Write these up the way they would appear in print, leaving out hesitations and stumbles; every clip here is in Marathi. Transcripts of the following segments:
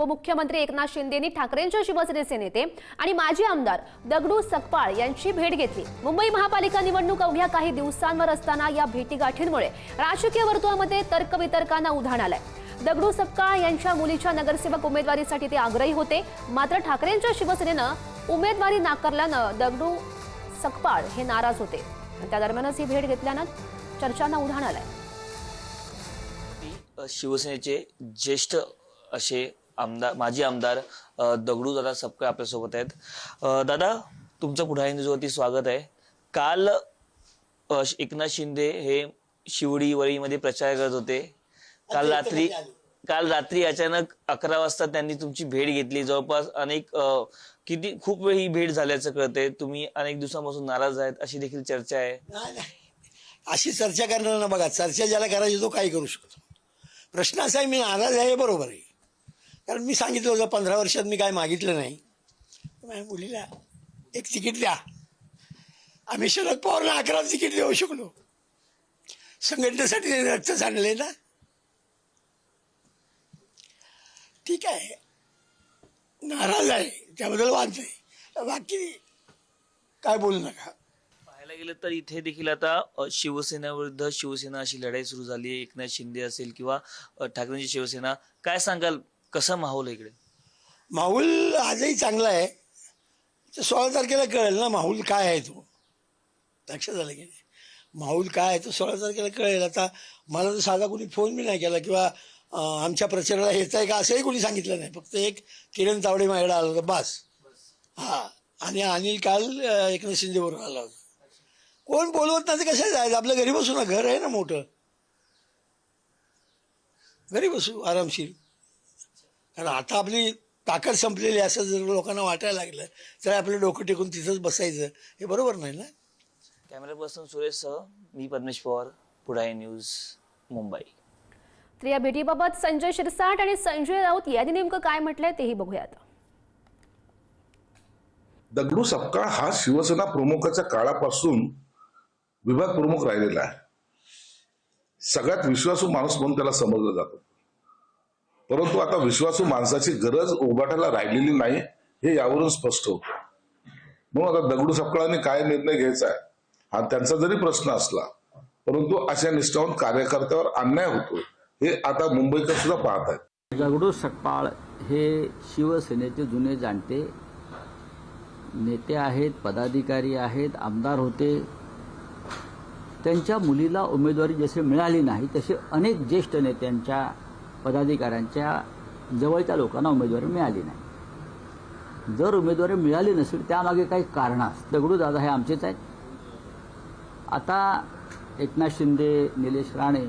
उपमुख्यमंत्री एकनाथ शिंदेंनी ठाकरेंच्या शिवसेनेचे नेते आणि माजी आमदार दगडू सकपाळ यांची भेट घेतली। मुंबई महापालिका निवडणूक अवघ्या काही दिवसांवर असताना या भेटीगाठींमुळे राजकीय वर्तुळामध्ये तर्कवितर्कांना उधाण आलंय। दगडू सकपाळ यांच्या मुलीच्या नगरसेवक उमेदवारीसाठी ते आग्रही होते, मात्र ठाकरेंच्या शिवसेनेनं उमेदवारी नाकारल्यानं दगडू सकपाळ हे नाराज होते। त्या दरम्यानच ही भेट घेतल्यानं चर्चांना उधाण आलंय। शिवसेनेचे ज्येष्ठ असे आमदार माजी आमदार दगडूदादा सकपाळ आपल्यासोबत आहेत। दादा, तुमचं पुढारी न्यूजवरती स्वागत आहे। काल एकनाथ शिंदे हे शिवडी वळीमध्ये प्रचार करत होते। काल रात्री अचानक 11 वाजता त्यांनी तुमची भेट घेतली। जवळपास खूप वेळ ही भेट झाल्याचं कळतंय। तुम्ही अनेक दिवसांपासून नाराज आहेत अशी देखील चर्चा आहे। नाही, अशी चर्चा करणार ना, बघा, चर्चा ज्याला करायची तो काही करू शकतो। प्रश्न असा आहे, मी नाराज आहे, बरोबर आहे, कारण मी सांगितलं होतं 15 वर्षात मी काय मागितलं नाही। माझ्या मुलीला एक तिकीट द्या, आम्ही शरद पवारला 11 तिकीट देऊ शकलो। संघटनेसाठी रक्त सांडले ना, ठीक आहे, नाराज आहे, त्याबद्दल वाद नाही, बाकी काय बोलू नका। पाहायला गेलं तर इथे देखील आता शिवसेनेविरुद्ध शिवसेना अशी लढाई सुरू झाली आहे। एकनाथ शिंदे असेल किंवा ठाकरेंची शिवसेना, काय सांगाल, कसा माहोल आहे इकडे? माहोल आजही चांगला आहे। 16 तारखेला कळेल ना माहोल काय आहे, तो लक्षात आलं की नाही? माहोल काय आहे तो 16 तारखेला कळेल। आता मला तर साधा कोणी फोन बी नाही केला किंवा आमच्या प्रचाराला येत आहे का असंही कोणी सांगितलं नाही। फक्त एक किरण तावडे माझ्याकडे आला होता, बस। हां, आणि अनिल काल एकनाथ शिंदे बरोबर आला होता। कोण बोलवत नाही, कसं जायचं? आपलं घरी बसू ना, घर आहे ना मोठं, घरी बसू आरामशीर। कारण आता आपली ताकद संपलेली असं जर लोकांना वाटायला लागलं तर आपलं डोकं टेकून तिथंच बसायचं, हे बरोबर नाही ना। कॅमेरा पर्सन सुरेशसह मी पद्मेश पवार, पुढारी न्यूज, मुंबई। तर या भेटीबाबत संजय शिरसाट आणि संजय राऊत यांनी नेमकं काय म्हटलंय तेही बघूयात। दगडू सकपाळ हा शिवसेना प्रमुखाच्या काळापासून विभाग प्रमुख राहिलेला आहे। सगळ्यात विश्वासू माणूस म्हणून त्याला समजलं जातं, परंतु आता विश्वासू माणसाची गरज उभाटायला राहिलेली नाही, हे यावरून स्पष्ट होतं। म्हणून आता दगडू सकपाळांनी काय निर्णय घ्यायचा आहे हा त्यांचा जरी प्रश्न असला, परंतु अशा निष्ठावंत कार्यकर्त्यावर अन्याय होतो हे आता मुंबईकर सुद्धा पाहत आहेत। दगडू सकपाळ हे शिवसेनेचे जुने जाणते नेते आहेत, पदाधिकारी आहेत, आमदार होते। त्यांच्या मुलीला उमेदवारी जशी मिळाली नाही तसे अनेक ज्येष्ठ नेत्यांच्या, पदाधिकाऱ्यांच्या जवळच्या लोकांना उमेदवारी मिळाली नाही। जर उमेदवारी मिळाली नसेल त्यामागे काही कारण असतात। दगडू दादा हे आमचेच आहेत। आता एकनाथ शिंदे, निलेश राणे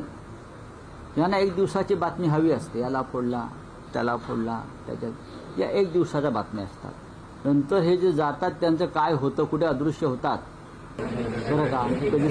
यांना एक दिवसाची बातमी हवी असते, याला फोडला, त्याला फोडला, त्याच्यात या एक दिवसाच्या बातम्या असतात। नंतर हे जे जातात त्यांचं काय होतं, कुठे अदृश्य होतात बरं का, कधी